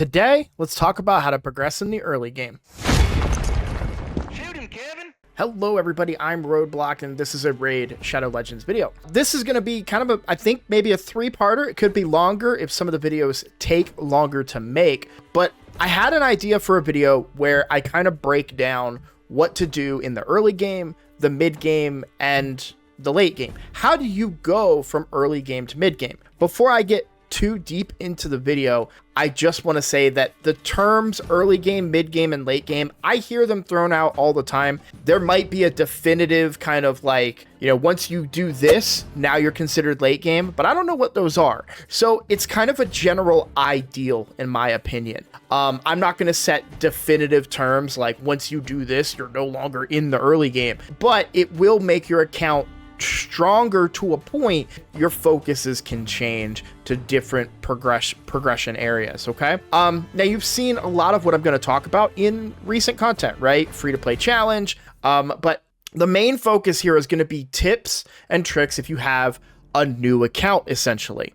Today, let's talk about how to progress in the early game. Shoot him, Kevin! Hello everybody, I'm Roadblock and this is a Raid Shadow Legends video. This is going to be kind of I think maybe a three-parter. It could be longer if some of the videos take longer to make, but I had an idea for a video where I kind of break down what to do in the early game, the mid game, and the late game. How do you go from early game to mid game? Before I get too deep into the video, I just want to say that the terms early game, mid game, and late game, I hear them thrown out all the time. There might be a definitive kind of like, once you do this, now you're considered late game, but I don't know what those are. So it's kind of a general ideal in my opinion. I'm not going to set definitive terms like once you do this, you're no longer in the early game, but it will make your account stronger to a point. Your focuses can change to different progression areas. Okay. Now you've seen a lot of what I'm going to talk about in recent content, right? Free to play challenge. But the main focus here is going to be tips and tricks if you have a new account, essentially.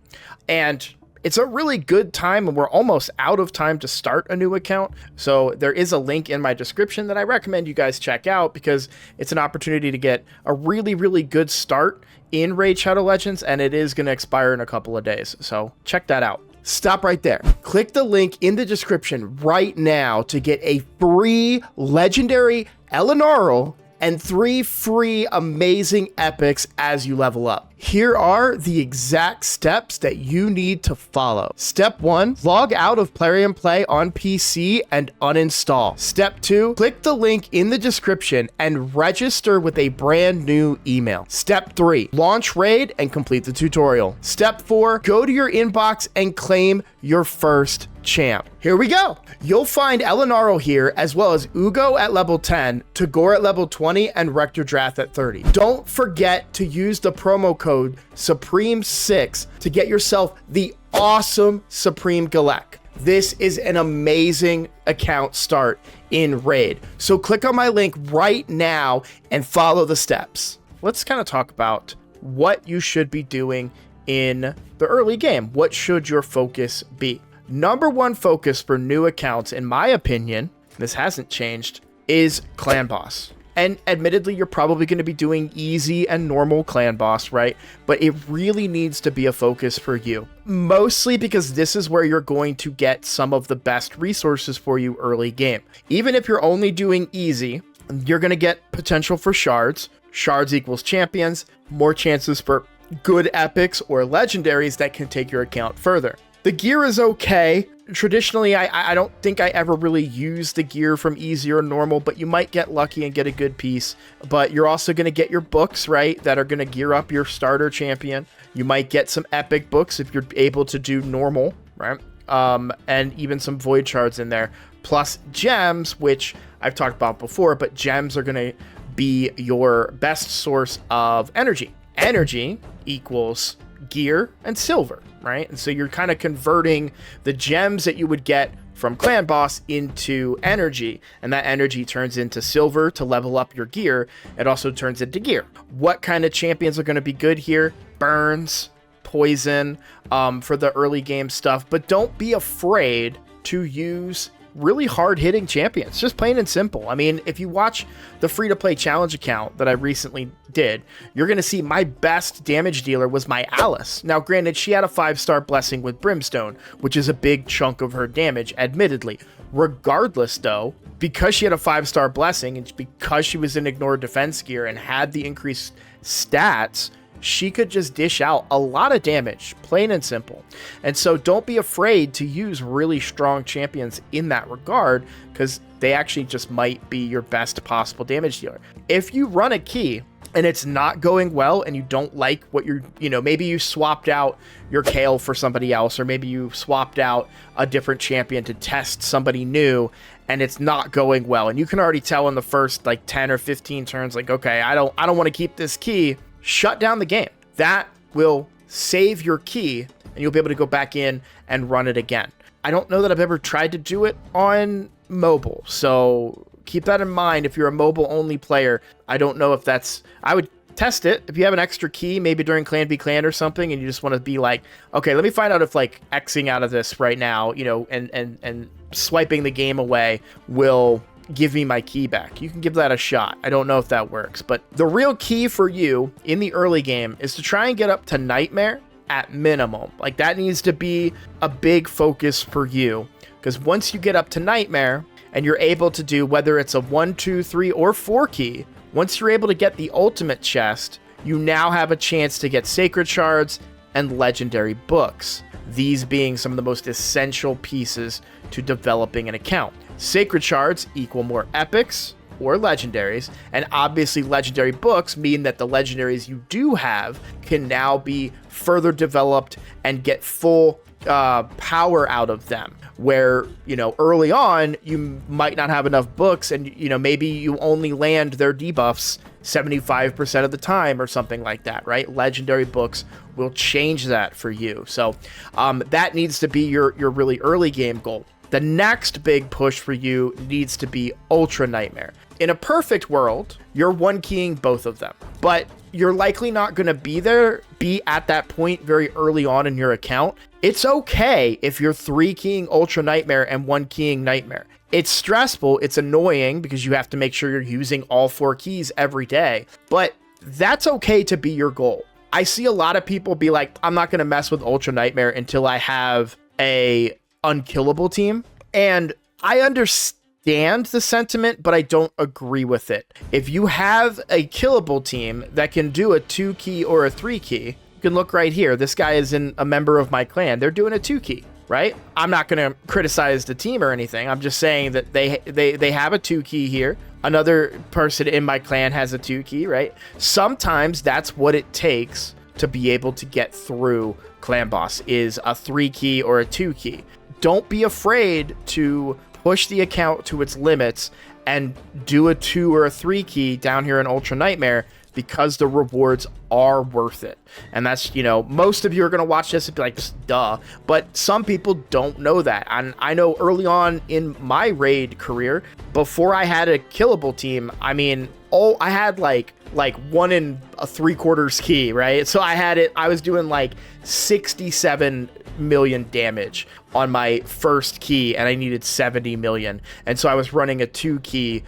And it's a really good time, and we're almost out of time to start a new account. So there is a link in my description that I recommend you guys check out because it's an opportunity to get a really, really good start in Raid Shadow Legends, and it is going to expire in a couple of days. So check that out. Stop right there. Click the link in the description right now to get a free legendary Elenaril and 3 free amazing epics as you level up. Here are the exact steps that you need to follow. Step 1, log out of Plarium Play on PC and uninstall. Step 2, click the link in the description and register with a brand new email. Step 3, launch Raid and complete the tutorial. Step 4, go to your inbox and claim your first champ. Here we go. You'll find Elenaril here, as well as Uugo at level 10, Tagoar at level 20, and Rector Drath at 30. Don't forget to use the promo code Supreme6 to get yourself the awesome Supreme Galek. This is an amazing account start in Raid. So click on my link right now and follow the steps. Let's kind of talk about what you should be doing in the early game. What should your focus be? Number one focus for new accounts, in my opinion, this hasn't changed, is clan boss. And admittedly, you're probably going to be doing easy and normal clan boss, right? But it really needs to be a focus for you. Mostly because this is where you're going to get some of the best resources for you early game. Even if you're only doing easy, you're going to get potential for shards. Shards equals champions, more chances for good epics or legendaries that can take your account further. The gear is okay. Traditionally, I don't think I ever really use the gear from easy or normal, but you might get lucky and get a good piece. But you're also going to get your books, right, that are going to gear up your starter champion. You might get some epic books if you're able to do normal, right? And even some void shards in there. Plus gems, which I've talked about before, but gems are going to be your best source of energy. Energy equals gear and silver, right? And so you're kind of converting the gems that you would get from clan boss into energy, and that energy turns into silver to level up your gear. It also turns into gear. What kind of champions are going to be good here? Burns, poison, for the early game stuff, but don't be afraid to use really hard-hitting champions, just plain and simple. I mean, if you watch the free-to-play challenge account that I recently did, you're going to see my best damage dealer was my Alice. Now, granted, she had a 5-star blessing with Brimstone, which is a big chunk of her damage, admittedly. Regardless, though, because she had a 5-star blessing and because she was in ignored defense gear and had the increased stats, she could just dish out a lot of damage, plain and simple. And so don't be afraid to use really strong champions in that regard, because they actually just might be your best possible damage dealer. If you run a key and it's not going well and you don't like what you're, maybe you swapped out your Kale for somebody else, or maybe you swapped out a different champion to test somebody new and it's not going well, and you can already tell in the first like 10 or 15 turns, like, okay, I don't want to keep this key. Shut down the game. That will save your key and you'll be able to go back in and run it again. I don't know that I've ever tried to do it on mobile, so keep that in mind. If you're a mobile only player, I don't know if that's, I would test it. If you have an extra key, maybe during Clan v Clan or something, and you just want to be like, okay, let me find out if like Xing out of this right now, you know, and swiping the game away will give me my key back. You can give that a shot. I don't know if that works, but the real key for you in the early game is to try and get up to Nightmare at minimum. Like that needs to be a big focus for you, because once you get up to Nightmare and you're able to do, whether it's a 1, 2, 3, or 4 key, once you're able to get the ultimate chest, you now have a chance to get Sacred Shards and Legendary Books, these being some of the most essential pieces to developing an account. Sacred Shards equal more epics or legendaries, and obviously Legendary Books mean that the legendaries you do have can now be further developed and get full power out of them, where, you know, early on you might not have enough books, and, you know, maybe you only land their debuffs 75% of the time or something like that, right? Legendary Books will change that for you. So that needs to be your really early game goal. The next big push for you needs to be Ultra Nightmare. In a perfect world, you're 1-keying both of them, but you're likely not going to be at that point very early on in your account. It's okay if you're 3-keying Ultra Nightmare and 1-keying Nightmare. It's stressful, it's annoying because you have to make sure you're using all 4 keys every day, but that's okay to be your goal. I see a lot of people be like, I'm not going to mess with Ultra Nightmare until I have a unkillable team, and I understand the sentiment, but I don't agree with it. If you have a killable team that can do a 2-key or a 3-key, you can look right here. This guy is a member of my clan. They're doing a 2-key, right? I'm not going to criticize the team or anything. I'm just saying that they have a 2-key here. Another person in my clan has a 2-key, right? Sometimes that's what it takes to be able to get through Clan Boss, is a 3-key or a 2-key. Don't be afraid to push the account to its limits and do a 2 or a 3-key down here in Ultra Nightmare, because the rewards are worth it. And that's, you know, most of you are going to watch this and be like, duh, but some people don't know that. And I know early on in my raid career, before I had a killable team, I mean, I had like 1 3/4 key, right? So I was doing like 67 million damage on my first key, and I needed 70 million. And so I was running a 2-key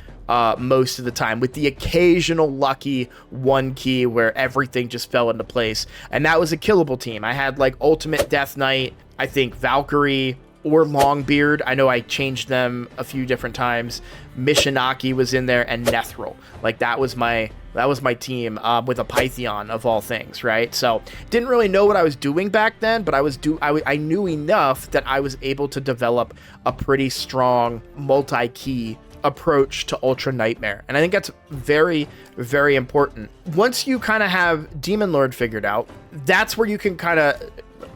most of the time, with the occasional lucky 1-key where everything just fell into place. And that was a killable team. I had like Ultimate Death Knight, I think Valkyrie, or Longbeard. I know I changed them a few different times. Mishinaki was in there, and Nethril. Like that was my team, with a Pythion of all things, right? So didn't really know what I was doing back then, but I knew enough that I was able to develop a pretty strong multi-key approach to Ultra Nightmare. And I think that's very, very important. Once you kind of have Demon Lord figured out, that's where you can kind of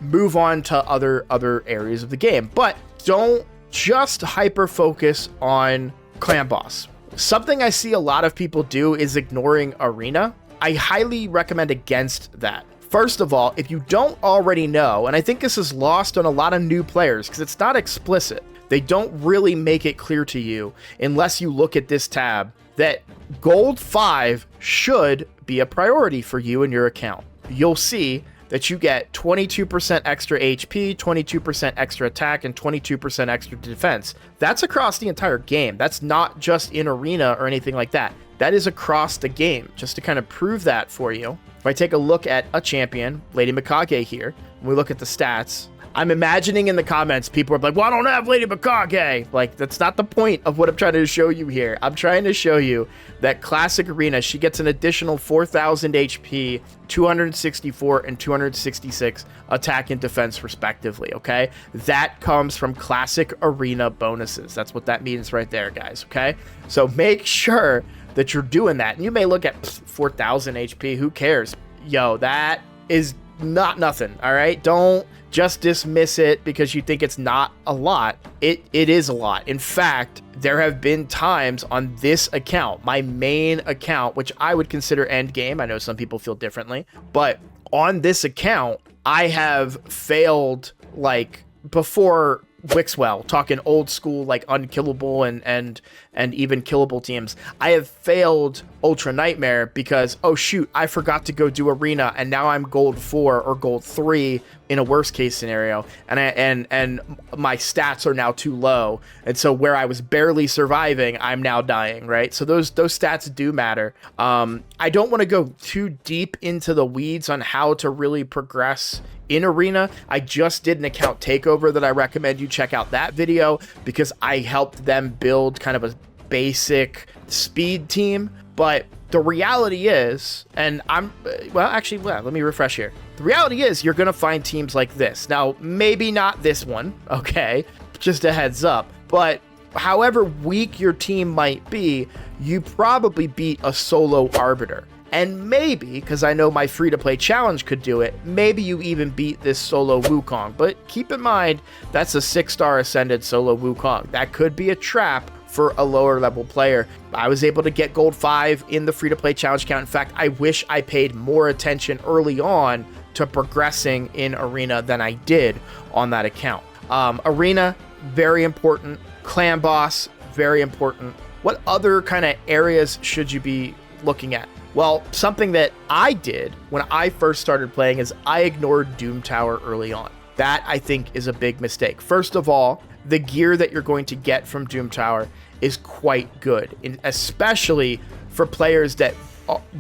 move on to other areas of the game. But don't just hyper focus on Clan Boss. Something I see a lot of people do is ignoring Arena. I highly recommend against that. First of all, if you don't already know, and I think this is lost on a lot of new players because it's not explicit, they don't really make it clear to you unless you look at this tab that Gold 5 should be a priority for you in your account. You'll see that you get 22% extra HP, 22% extra attack, and 22% extra defense. That's across the entire game. That's not just in Arena or anything like that. That is across the game. Just to kind of prove that for you, if I take a look at a champion, Lady Mikage here, and we look at the stats, I'm imagining in the comments, people are like, well, I don't have Lady Mikage. Like, that's not the point of what I'm trying to show you here. I'm trying to show you that Classic Arena, she gets an additional 4,000 HP, 264 and 266 attack and defense respectively, okay? That comes from Classic Arena bonuses. That's what that means right there, guys, okay? So make sure that you're doing that. And you may look at 4,000 HP, who cares? Yo, that is not nothing, all right? Don't just dismiss it because you think it's not a lot. It is a lot. In fact, there have been times on this account, my main account, which I would consider end game. I know some people feel differently, but on this account, I have failed, like, before Wixwell, talking old school, like unkillable and even killable teams. I have failed Ultra Nightmare because, oh shoot, I forgot to go do Arena, and now I'm gold 4 or gold 3 in a worst case scenario, and my stats are now too low, and so where I was barely surviving, I'm now dying, right? So those stats do matter. I don't want to go too deep into the weeds on how to really progress in Arena. I just did an account takeover that I recommend you check out that video, because I helped them build kind of a basic speed team. But the reality is, and let me refresh here. The reality is you're going to find teams like this. Now, maybe not this one, okay? Just a heads up. But however weak your team might be, you probably beat a solo Arbiter. And maybe, because I know my free-to-play challenge could do it, maybe you even beat this solo Wukong. But keep in mind, that's a 6-star Ascended solo Wukong. That could be a trap for a lower level player. I was able to get gold 5 in the free-to-play challenge count. In fact, I wish I paid more attention early on to progressing in Arena than I did on that account. Arena, very important. Clan boss, very important. What other kind of areas should you be looking at? Well, something that I did when I first started playing is I ignored Doom Tower early on. That, I think, is a big mistake. First of all, the gear that you're going to get from Doom Tower is quite good, especially for players that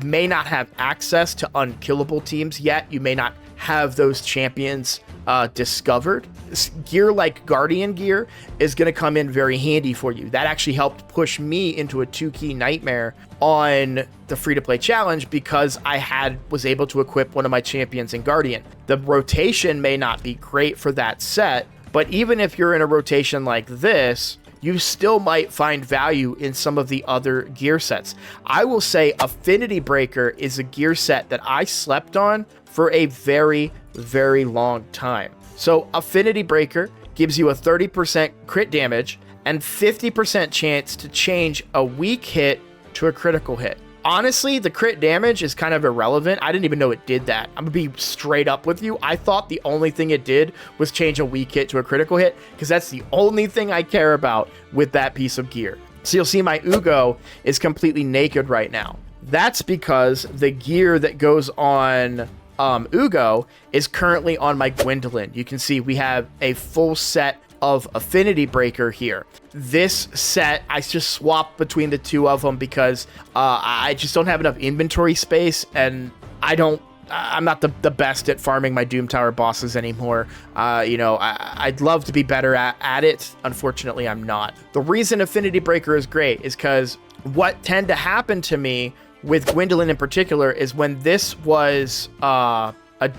may not have access to unkillable teams yet. You may not have those champions discovered. Gear like Guardian gear is going to come in very handy for you. That actually helped push me into a 2-key nightmare on the free-to-play challenge, because I was able to equip one of my champions in Guardian. The rotation may not be great for that set, but even if you're in a rotation like this, you still might find value in some of the other gear sets. I will say Affinity Breaker is a gear set that I slept on for a very, very long time. So Affinity Breaker gives you a 30% crit damage and 50% chance to change a weak hit to a critical hit. Honestly, the crit damage is kind of irrelevant. I didn't even know it did that. I'm gonna be straight up with you. I thought the only thing it did was change a weak hit to a critical hit, because that's the only thing I care about with that piece of gear. So you'll see my Uugo is completely naked right now. That's because the gear that goes on Uugo is currently on my Gwendolyn. You can see we have a full set of Affinity Breaker here. This set, I just swapped between the two of them because I just don't have enough inventory space, and I'm not the best at farming my Doom Tower bosses anymore. I'd love to be better at it. Unfortunately, I'm not. The reason Affinity Breaker is great is because what tend to happen to me with Gwendolyn in particular is when this was a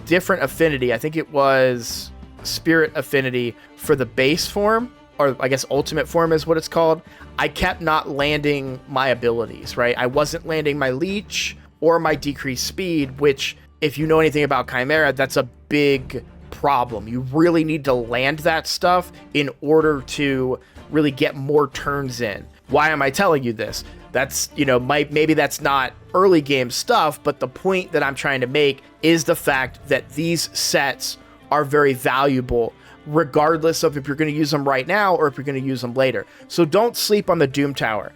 different affinity, I think it was Spirit Affinity for the base form, or I guess ultimate form is what it's called, I kept not landing my abilities, right? I wasn't landing my leech or my decreased speed, which, if you know anything about Chimera, that's a big problem. You really need to land that stuff in order to really get more turns in. Why am I telling you this? That's, maybe that's not early game stuff, but the point that I'm trying to make is the fact that these sets are very valuable, regardless of if you're going to use them right now or if you're going to use them later. So don't sleep on the Doom Tower.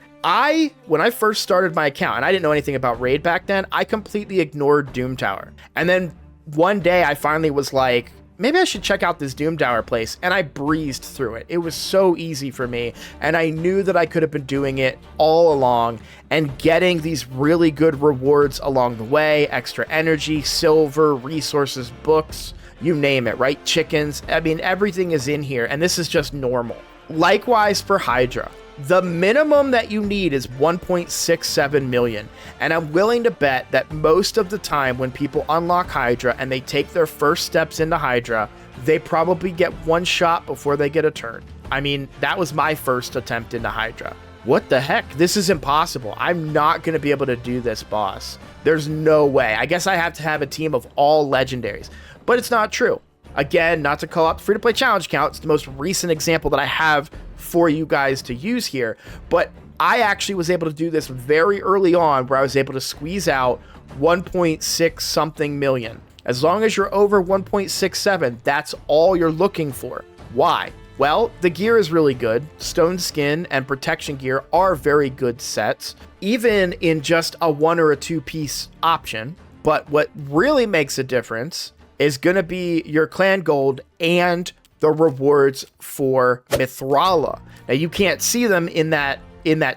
When I first started my account, and I didn't know anything about Raid back then, I completely ignored Doom Tower. And then one day I finally was like, maybe I should check out this Doom Tower place, and I breezed through it. It was so easy for me, and I knew that I could have been doing it all along and getting these really good rewards along the way: extra energy, silver, resources, books, you name it, right? Chickens. I mean, everything is in here, and this is just normal. Likewise for Hydra. The minimum that you need is 1.67 million, and I'm willing to bet that most of the time when people unlock Hydra and they take their first steps into Hydra, they probably get one shot before they get a turn. I mean, that was my first attempt into Hydra. What the heck? This is impossible. I'm not going to be able to do this, boss. There's no way. I guess I have to have a team of all legendaries, but it's not true. Again, not to call out the free-to-play challenge count, it's the most recent example that I have for you guys to use here, but I actually was able to do this very early on, where I was able to squeeze out 1.6 something million. As long as you're over 1.67, that's all you're looking for. Why? Well, the gear is really good. Stone Skin and Protection Gear are very good sets, even in just a 1 or a 2 piece option. But what really makes a difference is going to be your clan gold and the rewards for Mithrala. Now you can't see them in that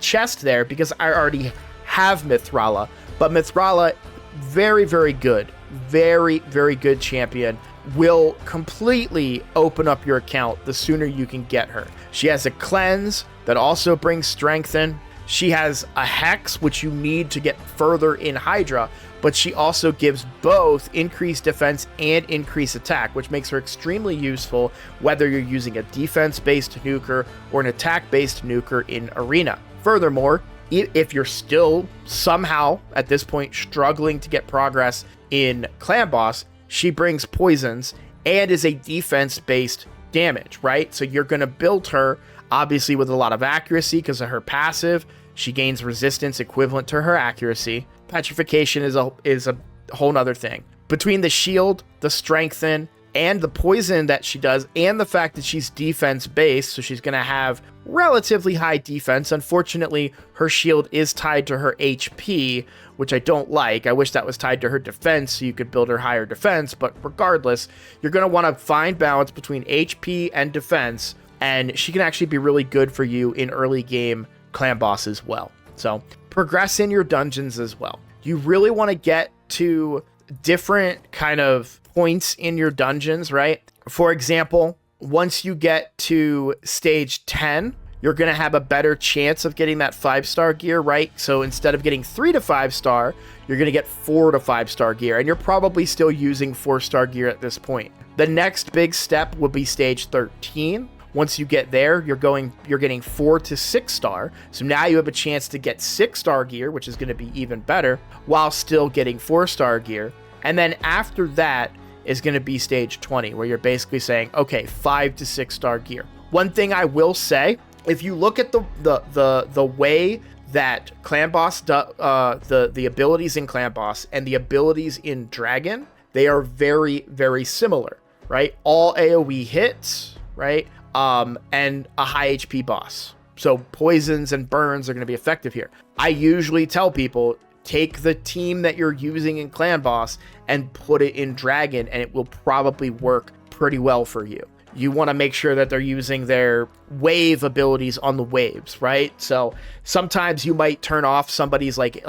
chest there because I already have Mithrala, but Mithrala, very, very good. Very, very good champion. Will completely open up your account the sooner you can get her. She has a cleanse that also brings strengthen. She has a hex, which you need to get further in Hydra, but she also gives both increased defense and increased attack, which makes her extremely useful whether you're using a defense-based nuker or an attack-based nuker in Arena. Furthermore, if you're still somehow at this point struggling to get progress in Clan Boss, she brings poisons and is a defense-based damage, right? So you're going to build her, obviously, with a lot of accuracy because of her passive. She gains resistance equivalent to her accuracy. Petrification is a whole nother thing. Between the shield, the strengthen, and the poison that she does, and the fact that she's defense-based, so she's going to have relatively high defense. Unfortunately, her shield is tied to her HP, which I don't like. I wish that was tied to her defense so you could build her higher defense, but regardless, you're going to want to find balance between HP and defense, and she can actually be really good for you in early game clan boss as well. So progress in your dungeons as well. You really want to get to different kind of points in your dungeons, right? For example, once you get to stage 10, you're going to have a better chance of getting that 5-star gear, right? So instead of getting 3 to 5-star, you're going to get 4 to 5-star gear, and you're probably still using 4-star gear at this point. The next big step will be stage 13. Once you get there, you're getting 4 to 6-star. So now you have a chance to get 6-star gear, which is going to be even better, while still getting 4-star gear. And then after that is going to be stage 20, where you're basically saying, okay, 5 to 6-star gear. One thing I will say, if you look at the way that Clan Boss, the abilities in Clan Boss and the abilities in Dragon, they are very, very similar, right? All AoE hits, right? And a high HP boss. So poisons and burns are going to be effective here. I usually tell people, take the team that you're using in Clan Boss and put it in Dragon, and it will probably work pretty well for you. You want to make sure that they're using their wave abilities on the waves, right? So sometimes you might turn off somebody's like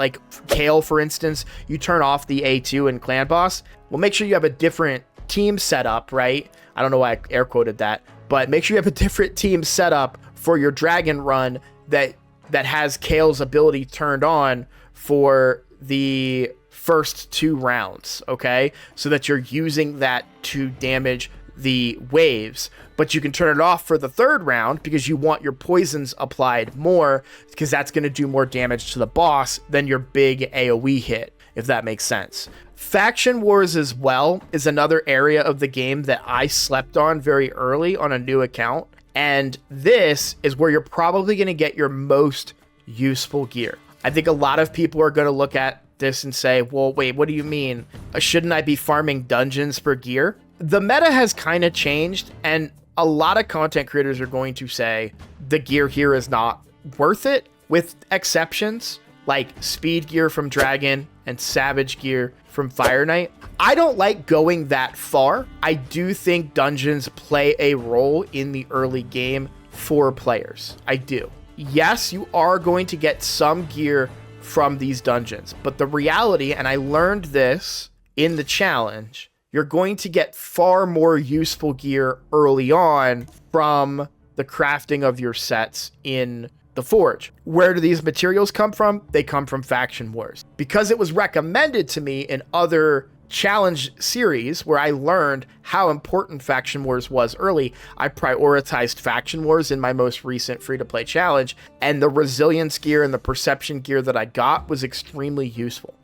Kale, for instance. You turn off the A2 in Clan Boss. Well, make sure you have a different team setup, right? I don't know why I air quoted that, but make sure you have a different team setup for your Dragon run that has Kale's ability turned on for the first 2 rounds, okay? So that you're using that to damage the waves, but you can turn it off for the 3rd round because you want your poisons applied more, because that's going to do more damage to the boss than your big AoE hit, if that makes sense. Faction Wars as well is another area of the game that I slept on very early on a new account, and this is where you're probably going to get your most useful gear. I think a lot of people are going to look at this and say, well, wait, what do you mean? Shouldn't I be farming dungeons for gear? The meta has kind of changed, and a lot of content creators are going to say the gear here is not worth it, with exceptions like speed gear from Dragon and savage gear from Fire Knight. I don't like going that far. I do think dungeons play a role in the early game for players. I do. Yes, you are going to get some gear from these dungeons, but the reality, and I learned this in the challenge, you're going to get far more useful gear early on from the crafting of your sets in the Forge. Where do these materials come from? They come from Faction Wars. Because it was recommended to me in other challenge series where I learned how important Faction Wars was early, I prioritized Faction Wars in my most recent free-to-play challenge, and the resilience gear and the perception gear that I got was extremely useful.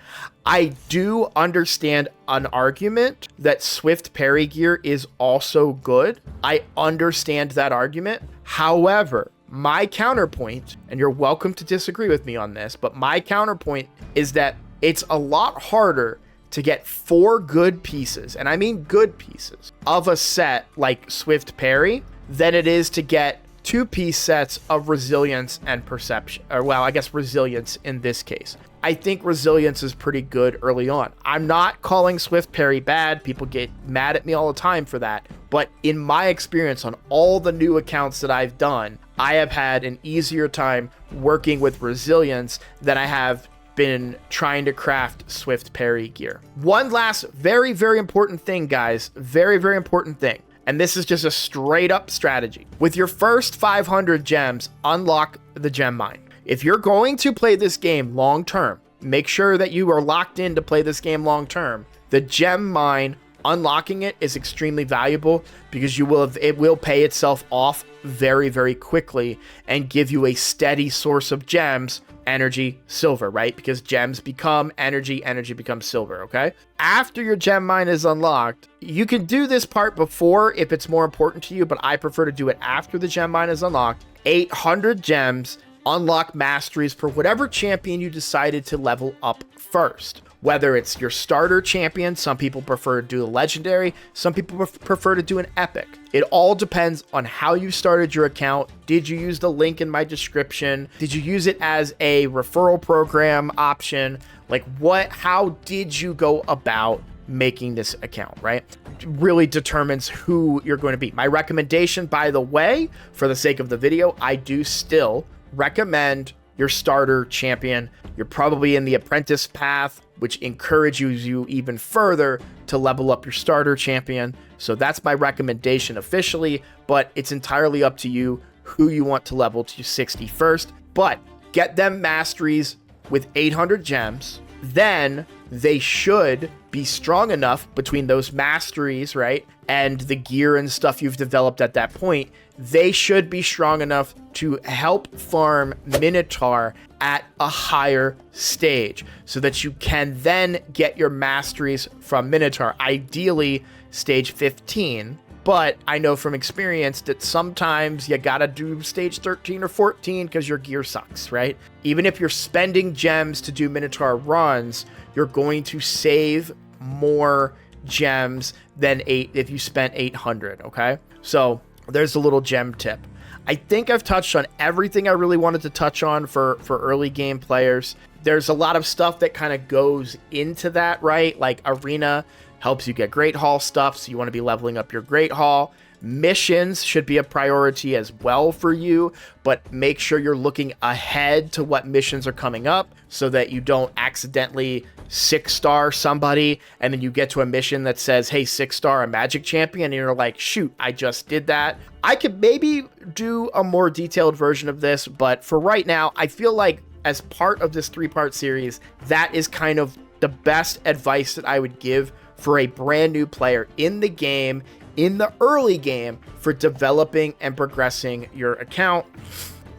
I do understand an argument that Swift Parry gear is also good. I understand that argument. However, my counterpoint, and you're welcome to disagree with me on this, but my counterpoint is that it's a lot harder to get 4 good pieces, and I mean good pieces, of a set like Swift Parry than it is to get 2-piece sets of resilience and perception, or well, I guess resilience in this case. I think resilience is pretty good early on. I'm not calling Swift Parry bad. People get mad at me all the time for that. But in my experience on all the new accounts that I've done, I have had an easier time working with resilience than I have been trying to craft Swift Parry gear. One last very, very important thing, guys. Very, very important thing. And this is just a straight up strategy. With your first 500 gems, unlock the gem mine. If you're going to play this game long term, make sure that you are locked in to play this game long term. The gem mine, unlocking it is extremely valuable because it will pay itself off very, very quickly and give you a steady source of gems, energy, silver, right? Because gems become energy, energy becomes silver, okay? After your gem mine is unlocked, you can do this part before if it's more important to you, but I prefer to do it after the gem mine is unlocked. 800 gems, unlock masteries for whatever champion you decided to level up first. Whether it's your starter champion, some people prefer to do a legendary, some people prefer to do an epic. It all depends on how you started your account. Did you use the link in my description? Did you use it as a referral program option? Like how did you go about making this account, right? It really determines who you're going to be. My recommendation, by the way, for the sake of the video, I do still recommend your starter champion. You're probably in the apprentice path, which encourages you even further to level up your starter champion. So that's my recommendation officially, but it's entirely up to you who you want to level to 60 first. But get them masteries with 800 gems, then they should be strong enough between those masteries, right? And the gear and stuff you've developed at that point, they should be strong enough to help farm Minotaur at a higher stage so that you can then get your masteries from Minotaur, ideally stage 15. But I know from experience that sometimes you gotta do stage 13 or 14 because your gear sucks, right? Even if you're spending gems to do Minotaur runs, you're going to save more gems than if you spent 800, okay? So there's a little gem tip. I think I've touched on everything I really wanted to touch on for early game players. There's a lot of stuff that kind of goes into that, right? Like Arena helps you get Great Hall stuff, so you want to be leveling up your Great Hall. Missions should be a priority as well for you, but make sure you're looking ahead to what missions are coming up so that you don't accidentally 6-star somebody and then you get to a mission that says, hey, 6-star a magic champion, and you're like, shoot, I just did that. I could maybe do a more detailed version of this, but for right now, I feel like as part of this 3-part series, that is kind of the best advice that I would give for a brand new player in the game, in the early game, for developing and progressing your account.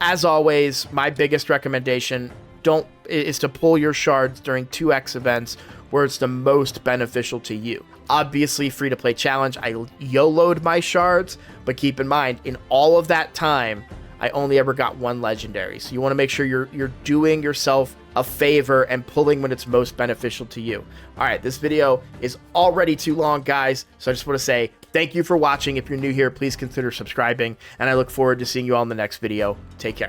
As always, my biggest recommendation is to pull your shards during 2x events where it's the most beneficial to you. Obviously, free-to-play challenge, I YOLO'd my shards, but keep in mind, in all of that time, I only ever got 1 legendary. So you want to make sure you're doing yourself a favor and pulling when it's most beneficial to you. All right, this video is already too long, guys. So I just want to say thank you for watching. If you're new here, please consider subscribing, and I look forward to seeing you all in the next video. Take care.